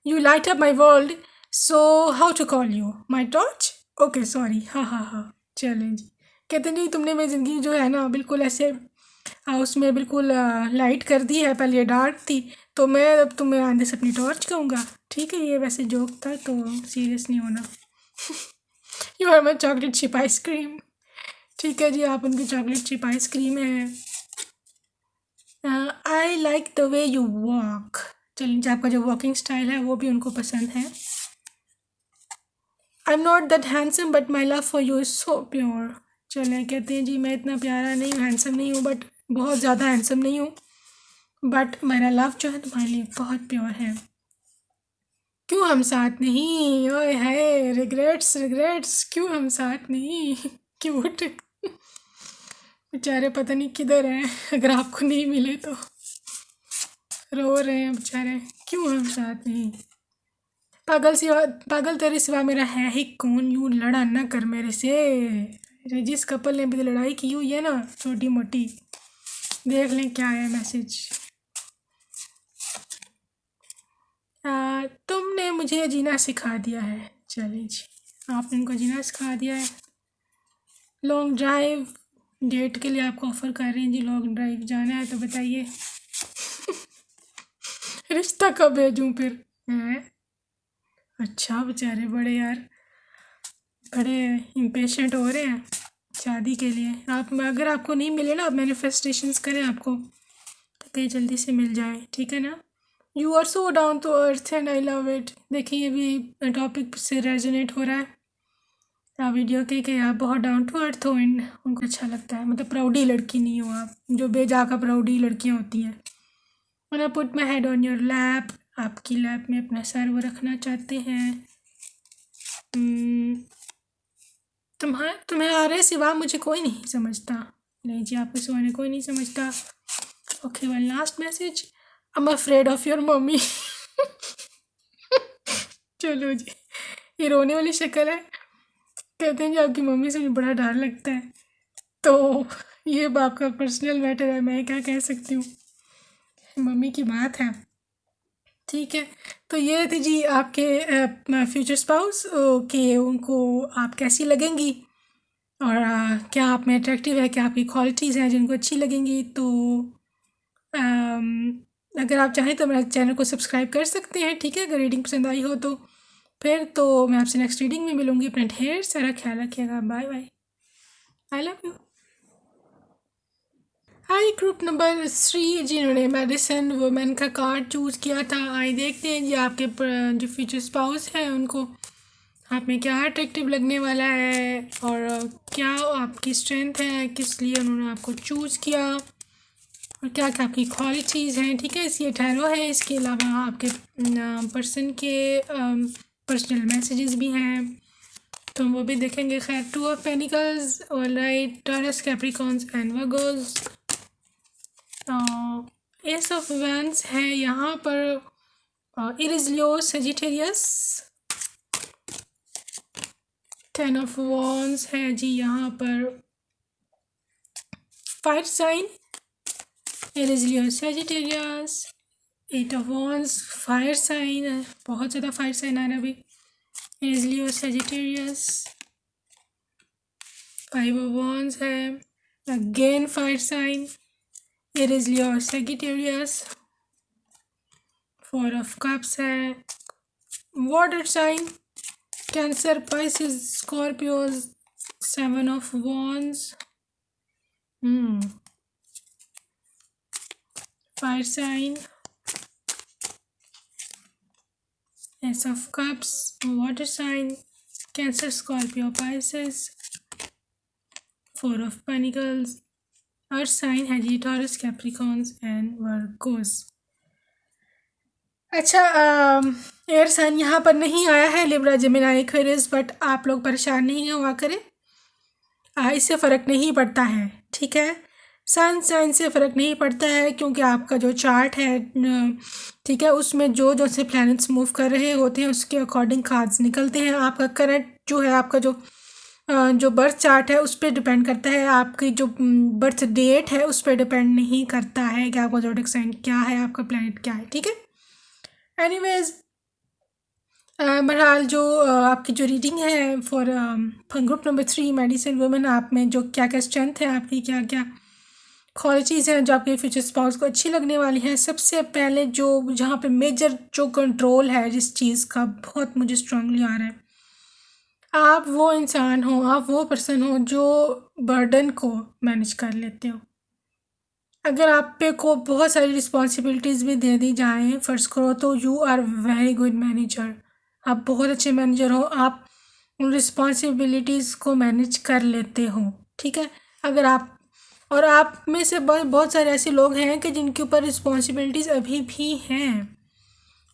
You light up my world, so how to call you my torch. Okay sorry, हाँ, चलें जी। कहते नहीं, तुमने मेरी ज़िंदगी जो है ना बिल्कुल ऐसे उसमें बिल्कुल लाइट कर दी है, पहले ये डार्क थी, तो मैं अब तुम्हें आंधे से अपनी टॉर्च कहूँगा। ठीक है, ये वैसे जोक था, तो सीरियस नहीं होना। You are my chocolate chip ice cream. ठीक है जी, आप उनकी चॉकलेट चिप आइसक्रीम है। I like the way you walk, चलिए आपका जो वॉकिंग स्टाइल है वो भी उनको पसंद है। I am not that handsome but my love for you is so pure, चलें कहते हैं जी मैं इतना प्यारा नहीं हूँ, हैंडसम नहीं हूँ, बट बहुत ज़्यादा हैंडसम नहीं हूँ, बट मेरा लव जो है तुम्हारे लिए बहुत प्योर है। क्यों हम साथ नहीं, ओए हाय, रिग्रेट्स रिग्रेट्स, क्यों हम साथ नहीं क्यूट बेचारे पता नहीं किधर हैं, अगर आपको नहीं मिले तो रो रहे हैं बेचारे, क्यों हम साथ नहीं। पागल तेरे सिवा मेरा है ही कौन, यूं लड़ा ना कर मेरे से। अरे जिस कपल ने भी लड़ाई की हुई है ना छोटी मोटी, देख लें क्या है मैसेज। तुमने मुझे जीना सिखा दिया है, चलिए जी आपने इनको जीना सिखा दिया है। लॉन्ग ड्राइव डेट के लिए आपको ऑफ़र कर रहे हैं जी, लॉन्ग ड्राइव जाना है तो बताइए रिश्ता कब भेजूँ फिर हैं। अच्छा बेचारे बड़े यार, बड़े इम्पेशेंट हो रहे हैं शादी के लिए। आप अगर आपको नहीं मिले ना, आप मैनिफेस्टेशंस करें आपको तो कहीं जल्दी से मिल जाए, ठीक है ना। You are so down to earth and I love it, देखिए ये भी टॉपिक से रेजोनेट हो रहा है वीडियो के कि आप बहुत डाउन टू अर्थ हो एंड उनको अच्छा लगता है, मतलब प्राउडी लड़की नहीं हो आप, जो बेजाका प्राउडी लड़कियाँ होती हैं। When I put my head on your lap, आपकी लैप में अपना सर वो रखना चाहते हैं। तुम्हारे सिवा मुझे कोई नहीं समझता, नहीं जी आपके सिवा ने कोई नहीं समझता। Okay one last message, I am afraid of your mummy चलो जी, ये रोने वाली शक्ल है, कहते हैं जी आपकी मम्मी से मुझे बड़ा डर लगता है, तो ये आपका पर्सनल मैटर है, मैं क्या कह सकती हूँ, मम्मी की बात है, ठीक है। तो ये थी जी आपके फ्यूचर स्पाउस के, उनको आप कैसी लगेंगी और क्या आप में अट्रैक्टिव है, क्या आपकी क्वालिटीज़ हैं जिनको अच्छी लगेंगी। तो अगर आप चाहें तो मेरे चैनल को सब्सक्राइब कर सकते हैं, ठीक है, अगर रीडिंग पसंद आई हो तो। फिर तो मैं आपसे नेक्स्ट रीडिंग में मिलूँगी, अपना ढेर सारा ख्याल रखिएगा, bye bye, I love you. Hi group number 3 जिन्होंने मेडिसिन वुमेन का कार्ड चूज़ किया था, आइए देखते हैं जी आपके जो फ्यूचर स्पाउस हैं उनको आप में क्या अट्रैक्टिव लगने वाला है और क्या आपकी स्ट्रेंथ है, किस लिए उन्होंने आपको चूज़ किया और क्या क्या आपकी क्वालिटीज़ हैं, ठीक है। ये टैरो है, इसके अलावा आपके पर्सन के पर्सनल मैसेजेस भी हैं तो हम वो भी देखेंगे। खैर, 2 of pentacles, alright, Taurus, Capricorns and Virgos, ace of wands है यहाँ पर, Aries, Leo, Sagittarius, 10 of wands है जी यहाँ पर, fire sign, Aries, Leo, Sagittarius, 8 of wands, fire sign, बहुत ज़्यादा फायर साइन आ रहा है अभी, Aries, Leo, Sagittarius, 5 of wands है, again fire sign, Aries, Leo, Sagittarius, 4 of cups है, water sign, Cancer, Pisces, Scorpios, 7 of wands, fire sign, ace of cups, water sign, Cancer, Scorpio, Pisces, 4 of pentacles, earth sign है जी, Taurus, Capricorns and Virgos. अच्छा, air sign यहाँ पर नहीं आया है, Libra, Gemini, Aquarius, but आप लोग परेशान नहीं हुआ करें, इससे फ़र्क नहीं पड़ता है, ठीक है। सन साइन से फ़र्क नहीं पड़ता है क्योंकि आपका जो चार्ट है, ठीक है, उसमें जो जो से प्लैनेट्स मूव कर रहे होते हैं उसके अकॉर्डिंग कार्ड्स निकलते हैं। आपका करंट जो है, आपका जो बर्थ चार्ट है उस पर डिपेंड करता है, आपकी जो बर्थ डेट है उस पर डिपेंड नहीं करता है कि आपका ज़ोडिएक साइन क्या है, आपका प्लैनेट क्या है, ठीक है। एनीवेज, बहरहाल जो आपकी जो रीडिंग है for group number 3 medicine women, आप में जो क्या क्या स्ट्रेंथ है, आपकी क्या क्या क्वालिटीज़ हैं जो आपके फ्यूचर स्पाउस को अच्छी लगने वाली हैं। सबसे पहले जो जहाँ पे मेजर जो कंट्रोल है जिस चीज़ का, बहुत मुझे स्ट्रांगली आ रहा है, आप वो इंसान हो, आप वो पर्सन हो जो बर्डन को मैनेज कर लेते हो। अगर आप पे को बहुत सारी रिस्पॉन्सिबिलिटीज़ भी दे दी जाएँ फ़र्ज़ करो, तो you are very good manager. आप बहुत अच्छे मैनेजर हो, आप उन रिस्पॉन्सिबिलिटीज़ को मैनेज कर लेते हो, ठीक है। अगर आप और आप में से बहुत बहुत सारे ऐसे लोग हैं कि जिनके ऊपर रिस्पॉन्सिबिलिटीज़ अभी भी हैं,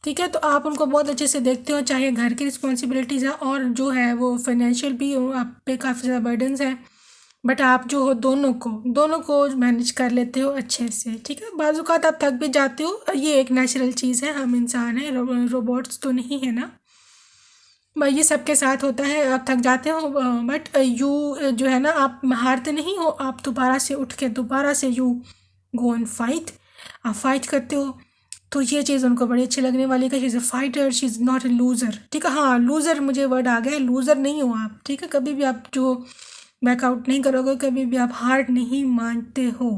ठीक है। तो आप उनको बहुत अच्छे से देखते हो, चाहे घर की रिस्पॉन्सिबिलिटीज़ है और जो है वो फाइनेंशियल भी हो, आप पे काफ़ी ज़्यादा बर्डन्स हैं, बट आप जो हो दोनों को मैनेज कर लेते हो अच्छे से, ठीक है। बाज़ औक़ात आप थक भी जाते हो, ये एक नेचुरल चीज़ है, हम इंसान हैं, रोबोट्स तो नहीं है ना। ये सबके साथ होता है, आप थक जाते हो, बट यू जो है ना, आप हारते नहीं हो, आप दोबारा से उठ के दोबारा से यू गो एंड फाइट, आप फाइट करते हो। तो ये चीज़ उनको बड़ी अच्छी लगने वाली है कि she is a fighter, she is not a loser, ठीक है। हाँ, लूज़र मुझे वर्ड आ गया, लूज़र नहीं हो आप, ठीक है। कभी भी आप जो बैकआउट नहीं करोगे, कभी भी आप हार नहीं मानते हो,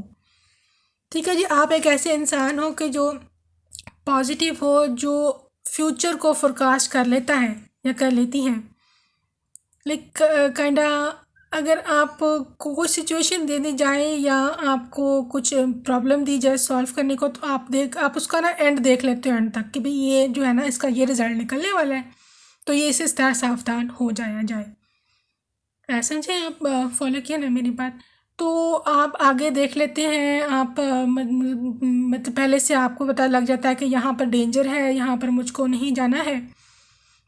ठीक है जी। आप एक ऐसे इंसान हो कि जो पॉजिटिव हो, जो फ्यूचर को फोरकास्ट कर लेता है या कर लेती हैं। लाइक काइंडा, अगर आप को कोई सिचुएशन दे दी जाए या आपको कुछ प्रॉब्लम दी जाए सॉल्व करने को, तो आप उसका ना एंड देख लेते हो, एंड तक कि भाई ये जो है ना, इसका ये रिज़ल्ट निकलने वाला है, तो ये इस तरह सावधान हो जाया जाए। समझे आप? फॉलो किया ना मेरी बात? तो आप आगे देख लेते हैं, आप मतलब पहले से आपको पता लग जाता है कि यहाँ पर डेंजर है, यहाँ पर मुझको नहीं जाना है,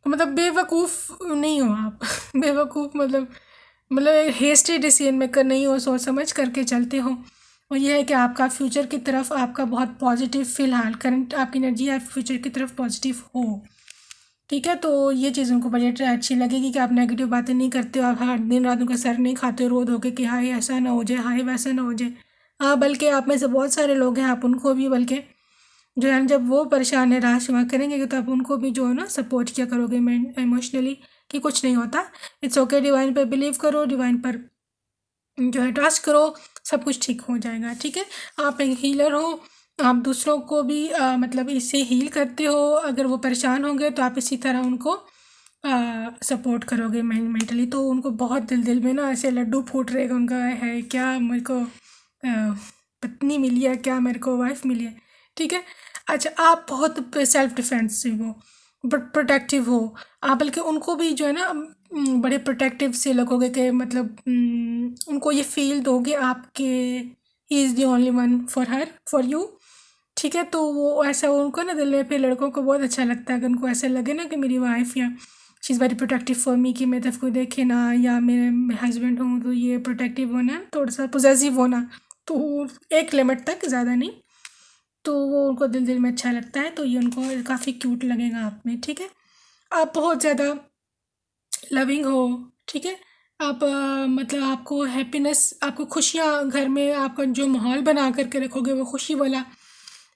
तो मतलब बेवकूफ़ नहीं हो आप। बेवकूफ़ मतलब एक हेस्टी डिसीजन मेकर नहीं हो, सोच समझ करके चलते हो। और ये है कि आपका फ्यूचर की तरफ आपका बहुत पॉजिटिव, फ़िलहाल करंट आपकी एनर्जी है फ्यूचर की तरफ पॉजिटिव हो, ठीक है। तो ये चीज़ उनको बड़ी अच्छी लगेगी कि आप नेगेटिव बातें नहीं करते हो, आप हर दिन रात उनका सर नहीं खाते हो रो धो के कि हाय ऐसा ना हो जाए, हाय वैसा ना हो जाए। हाँ, बल्कि आप में से बहुत सारे लोग हैं, आप उनको भी बल्कि जो है ना, जब वो परेशान निराश हुआ करेंगे तो आप उनको भी जो है ना सपोर्ट किया करोगे इमोशनली, कि कुछ नहीं होता, इट्स ओके, डिवाइन पर बिलीव करो, डिवाइन पर जो है ट्रस्ट करो, सब कुछ ठीक हो जाएगा, ठीक है। आप एक हीलर हो, आप दूसरों को भी मतलब इससे हील करते हो। अगर वो परेशान होंगे तो आप इसी तरह उनको सपोर्ट करोगे मेंटली, तो उनको बहुत दिल में ना ऐसे लड्डू फूट रहेगा उनका, है क्या मेरे को पत्नी मिली है, क्या मेरे को वाइफ मिली है, ठीक है। अच्छा, आप बहुत सेल्फ डिफेंसिव हो, बट प्रोटेक्टिव हो, आप बल्कि उनको भी जो है ना बड़े प्रोटेक्टिव से लगोगे कि मतलब उनको ये फील दोगे आपके he is the only one for her, for you, ठीक है। तो वो ऐसा उनको ना दिल में, फिर लड़कों को बहुत अच्छा लगता है कि उनको ऐसा लगे ना कि मेरी वाइफ या she is very protective for me, कि मेरी तरफ कोई देखे ना, या मेरे हस्बैंड हों तो ये प्रोटेक्टिव होना, थोड़ा सा पोजेसिव होना, तो एक लिमिट तक, ज़्यादा नहीं। तो वो उनको दिल में अच्छा लगता है, तो ये उनको काफ़ी क्यूट लगेगा आप में, ठीक है। आप बहुत ज़्यादा लविंग हो, ठीक है। आप मतलब आपको हैप्पीनेस, आपको खुशियाँ घर में, आपका जो माहौल बना करके रखोगे वो खुशी वाला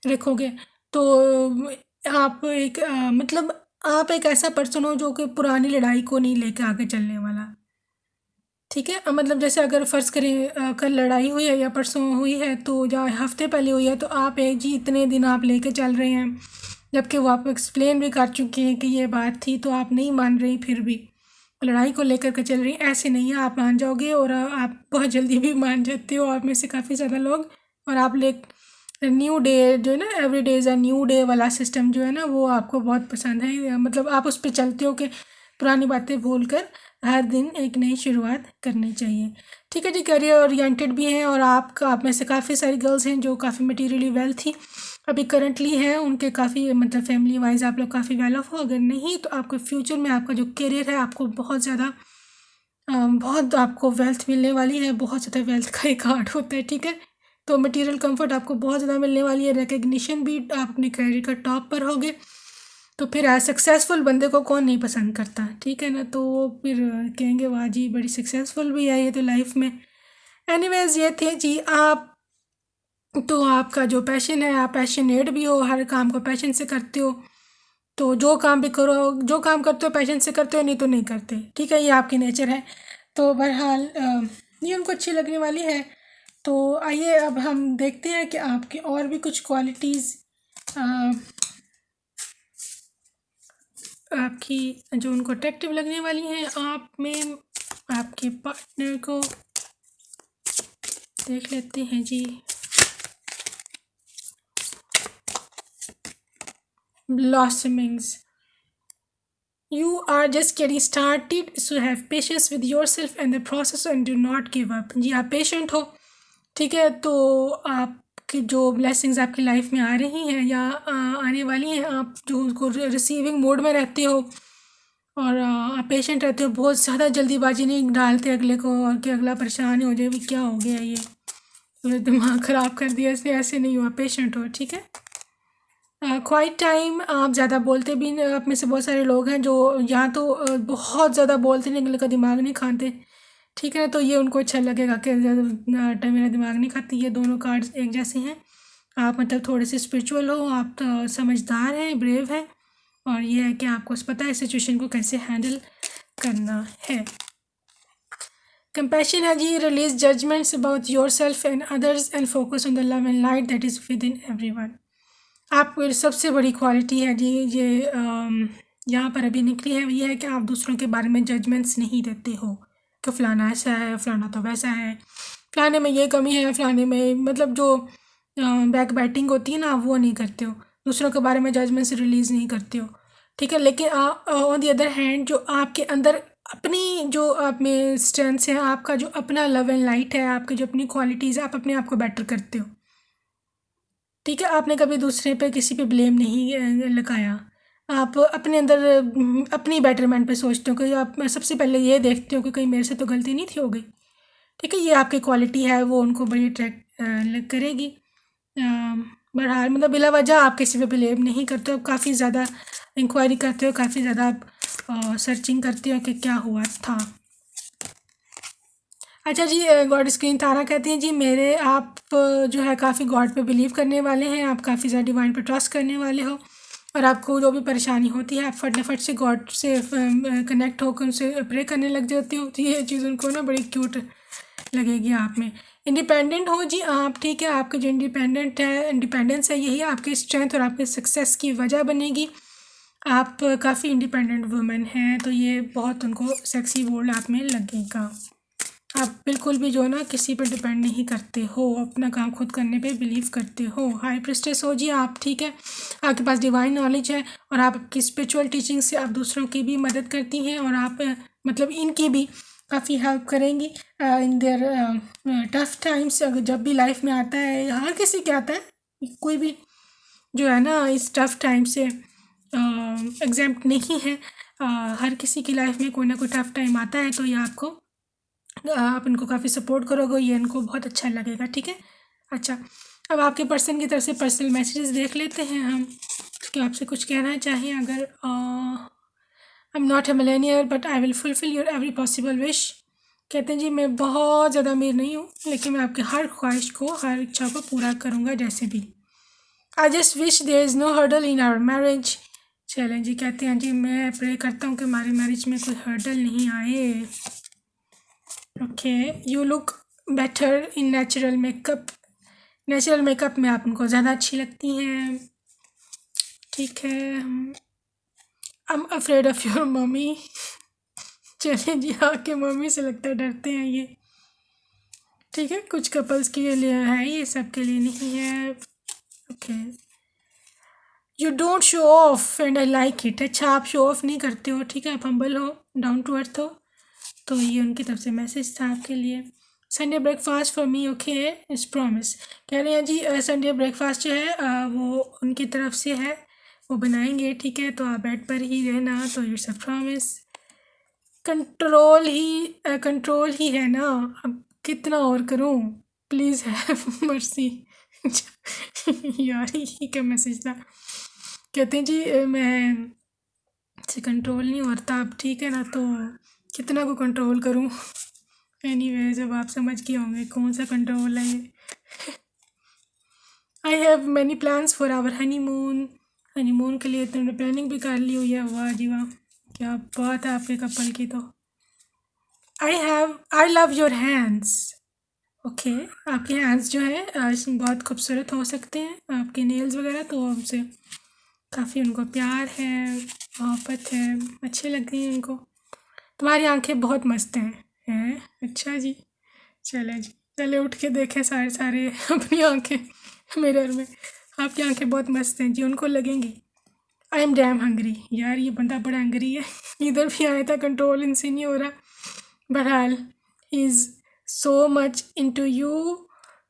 रखोगे। तो आप एक मतलब आप एक ऐसा पर्सन हो जो कि पुरानी लड़ाई को नहीं लेके आगे चलने वाला, ठीक है। मतलब जैसे अगर फ़र्ज़ करें कल लड़ाई हुई है या परसों हुई है, तो या हफ़्ते पहले हुई है, तो आप एक जी इतने दिन आप लेके चल रहे हैं, जबकि वो आपको एक्सप्लेन भी कर चुके हैं कि ये बात थी, तो आप नहीं मान रही, फिर भी लड़ाई को लेकर के चल रही हैं। ऐसे नहीं है, आप मान जाओगे, और आप बहुत जल्दी भी मान जाते हो, आप में से काफ़ी ज़्यादा लोग। और आप न्यू डे जो है ना, every day is a new day वाला सिस्टम जो है ना, वो आपको बहुत पसंद है। मतलब आप उस पे चलते हो कि पुरानी बातें भूल कर हर दिन एक नई शुरुआत करनी चाहिए, ठीक है जी। करियर ओरिएंटेड भी हैं, और आप में से काफ़ी सारी गर्ल्स हैं जो काफ़ी मटेरियली वेल्थी अभी करंटली हैं, उनके काफ़ी मतलब फैमिली वाइज आप लोग काफ़ी वेल ऑफ हो। अगर नहीं, तो आपको फ्यूचर में आपका जो करियर है, आपको बहुत ज़्यादा बहुत आपको वेल्थ मिलने वाली है, बहुत ज़्यादा वेल्थ का एक आर्ट होता है, ठीक है। तो मटेरियल कंफर्ट आपको बहुत ज़्यादा मिलने वाली है, रिकग्निशन भी, आप अपने करियर का टॉप पर होगे। तो फिर सक्सेसफुल बंदे को कौन नहीं पसंद करता, ठीक है ना। तो वो फिर कहेंगे वाह जी बड़ी सक्सेसफुल भी है ये तो लाइफ में। एनीवेज, ये थे जी आप। तो आपका जो पैशन है, आप पैशनेट भी हो, हर काम को पैशन से करते हो, तो जो काम भी करो, जो काम करते हो पैशन से करते हो, नहीं तो नहीं करते, ठीक है। ये आपकी नेचर है। तो बहरहाल ये उनको अच्छी लगने वाली है। तो आइए अब हम देखते हैं कि आपकी और भी कुछ क्वालिटीज़ आपकी जो उनको अट्रैक्टिव लगने वाली हैं आप में आपके पार्टनर को देख लेते हैं जी। ब्लॉसमिंग्स, you are just getting started, so have patience with yourself and the process and do not give up। जी आप पेशेंट हो, ठीक है, तो आपकी जो ब्लेसिंग्स आपकी लाइफ में आ रही हैं या आने वाली हैं, आप जो उसको रिसीविंग मोड में रहते हो और आप पेशेंट रहते हो, बहुत ज़्यादा जल्दीबाजी नहीं डालते अगले को और कि अगला परेशान हो जाए, भी क्या हो गया ये, पूरा दिमाग ख़राब कर दिया इसने, ऐसे नहीं हुआ, पेशेंट हो, ठीक है। क्वाइट टाइम, आप ज़्यादा बोलते भी नहीं, आप में से बहुत सारे लोग हैं जो यहाँ तो बहुत ज़्यादा बोलते नहीं, अगले का दिमाग नहीं खाते, ठीक है, तो ये उनको अच्छा लगेगा कि ज़्यादा टाइम मेरा दिमाग नहीं खाती। ये दोनों कार्ड्स एक जैसे हैं, आप मतलब थोड़े से स्पिरिचुअल हो, आप तो समझदार हैं, ब्रेव हैं, और ये है कि आपको पता है सिचुएशन को कैसे हैंडल करना है। कंपैशन है जी, release judgments about yourself and others and focus on the love and light that is within everyone. आपकी सबसे बड़ी क्वालिटी है जी ये यहाँ पर अभी निकली है, ये है कि आप दूसरों के बारे में जजमेंट्स नहीं देते हो कि फ़लाना ऐसा है, फ़लाना तो वैसा है, फ़लाने में ये कमी है, फ़लाने में मतलब जो बैक बैटिंग होती है ना, वो नहीं करते हो, दूसरों के बारे में जजमेंट्स रिलीज़ नहीं करते हो, ठीक है। लेकिन ऑन दी अदर हैंड जो आपके अंदर अपनी जो आप में स्ट्रेंथ्स हैं, आपका जो अपना लव एंड लाइट है, आपकी जो अपनी क्वालिटीज़ है, आप अपने आप को बेटर करते हो, ठीक है। आपने कभी दूसरे पे किसी पे ब्लेम नहीं लगाया, आप अपने अंदर अपनी बेटरमेंट पे सोचते हो कि आप सबसे पहले ये देखते हो कि कहीं मेरे से तो गलती नहीं थी हो गई, ठीक है। ये आपकी क्वालिटी है, वो उनको बड़ी अट्रैक्ट करेगी। बहरहाल मतलब बिला वजह आप किसी पे ब्लेम नहीं करते हो, काफ़ी ज़्यादा इंक्वायरी करते हो, काफ़ी ज़्यादा आप सर्चिंग करते हो कि क्या हुआ था। अच्छा जी, गॉड स्क्रीन तारा कहती हैं जी मेरे आप जो है काफ़ी गॉड पे बिलीव करने वाले हैं, आप काफ़ी ज़्यादा डिवाइन पे ट्रस्ट करने वाले हो, और आपको जो भी परेशानी होती है आप फटाफट से गॉड से कनेक्ट होकर उनसे प्रे करने लग जाते हो, तो ये चीज़ उनको ना बड़ी क्यूट लगेगी आप में। इंडिपेंडेंट हो जी आप, ठीक है, आपके जो इंडिपेंडेंस है यही आपकी स्ट्रेंथ और आपके सक्सेस की वजह बनेगी। आप काफ़ी इंडिपेंडेंट वुमेन हैं, तो ये बहुत उनको सेक्सी वर्ड आप में लगेगा। आप बिल्कुल भी जो ना किसी पर डिपेंड नहीं करते हो, अपना काम खुद करने पे बिलीव करते हो। हाई प्रिस्टेस हो जी आप, ठीक है, आपके पास डिवाइन नॉलेज है और आप आपकी स्पिरिचुअल टीचिंग से आप दूसरों की भी मदद करती हैं और आप मतलब इनकी भी काफ़ी हेल्प करेंगी इन देयर टफ टाइम्स। अगर जब भी लाइफ में आता है, हर किसी के आता है, कोई भी जो है ना इस टफ टाइम से एग्जाम्प्ट नहीं है, हर किसी की लाइफ में कोई ना कोई टफ टाइम आता है, तो ये आपको आप इनको काफ़ी सपोर्ट करोगे, ये इनको बहुत अच्छा लगेगा, ठीक है। अच्छा, अब आपके पर्सन की तरफ से पर्सनल मैसेजेस देख लेते हैं हम कि आपसे कुछ कहना चाहिए। अगर I am not a Millionaire but I will fulfil your every possible wish, कहते हैं जी मैं बहुत ज़्यादा अमीर नहीं हूँ लेकिन मैं आपकी हर ख्वाहिश को, हर इच्छा को पूरा करूँगा जैसे भी। I just wish there is no hurdle in our marriage. चलें जी, कहते हैं जी मैं प्रे करता हूँ कि हमारी मैरिज में कोई हर्डल नहीं आए। Okay, you look better in natural makeup. Natural makeup में आप उनको ज़्यादा अच्छी लगती हैं, ठीक है। I am afraid of your mummy. चलिए जी, आपके मम्मी से लगता है डरते हैं ये, ठीक है। कुछ कपल्स के लिए है, ये सब के लिए नहीं है। Okay, you don't show off and I like it. अच्छा, आप शो ऑफ नहीं करते हो, ठीक है, आप हम्बल हो, डाउन टू अर्थ हो, तो ये उनकी तरफ से मैसेज था आपके लिए। Sunday breakfast for me, okay इस प्रॉमिस। कह रहे हैं जी संडे ब्रेकफास्ट जो है वो उनकी तरफ से है, वो बनाएंगे, ठीक है, तो आप बेड पर ही रहना, तो इट्स अ प्रॉमिस। कंट्रोल ही है ना, अब कितना और करूं, प्लीज़ हैव मर्सी। यार ये क्या मैसेज था। कहते हैं जी मैं से कंट्रोल नहीं होता, अब ठीक है ना, तो कितना को कंट्रोल करूं। एनीवेज, अब आप समझ गए होंगे कौन सा कंट्रोल है ये। I have many plans for our honeymoon. Honeymoon के लिए तुमने प्लानिंग भी कर ली हुई है, वाह जी वाह, क्या बात है आपके कपल की। तो I love your hands. Okay, आपके हैंड्स जो है बहुत खूबसूरत हो सकते हैं, आपके नेल्स वगैरह, तो हमसे काफ़ी उनको प्यार है, आप मोहब्बत है, अच्छे लग रही हैं इनको। तुम्हारी आंखें बहुत मस्त हैं। अच्छा जी, चले जी, चले उठ के देखें सारे सारे अपनी आंखें मिरर में। आपकी आंखें बहुत मस्त हैं जी, उनको लगेंगी। I am damn hungry. यार ये बंदा बड़ा हंग्री है। इधर भी आया था, कंट्रोल इनसे नहीं हो रहा। बहरहाल he is so much into you.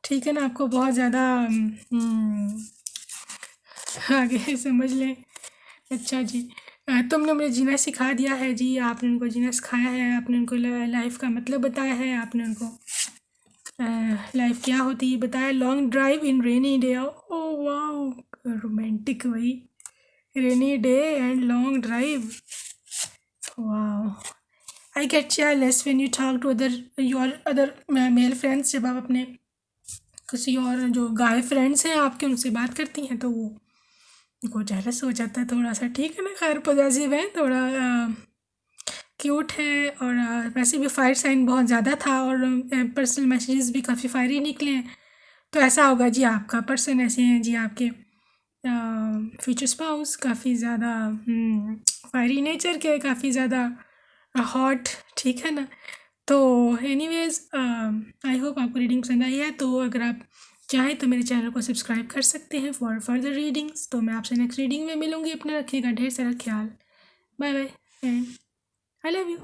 ठीक है ना, आपको बहुत ज़्यादा आगे समझ लें। अच्छा जी, तुमने मुझे जीना सिखा दिया है जी, आपने उनको जीना सिखाया है, आपने उनको लाइफ का मतलब बताया है, आपने उनको लाइफ क्या होती है बताया। Long drive in rainy day, oh wow romantic भाई। Rainy day and long drive, wow. I get jealous when you talk to your other male friends. जब आप अपने किसी और जो गाय फ्रेंड्स हैं आपके, उनसे बात करती हैं तो वो जेलस हो जाता है थोड़ा सा। ठीक है ना, खैर पॉजिटिव है, थोड़ा क्यूट है। और वैसे भी फायर साइन बहुत ज़्यादा था और पर्सनल मैसेजेस भी काफ़ी फायरी निकले हैं। तो ऐसा होगा जी, आपका पर्सन ऐसे हैं जी, आपके फ्यूचर स्पाउस काफ़ी ज़्यादा फायरी नेचर के, काफ़ी ज़्यादा हॉट। ठीक है ना। तो एनीवेज आई होप आपको रीडिंग पसंद आई है। तो अगर आप चाहें तो मेरे चैनल को सब्सक्राइब कर सकते हैं फॉर फर्दर रीडिंग्स। तो मैं आपसे नेक्स्ट रीडिंग में मिलूँगी। अपना रखिएगा ढेर सारा ख्याल। Bye bye and I love you.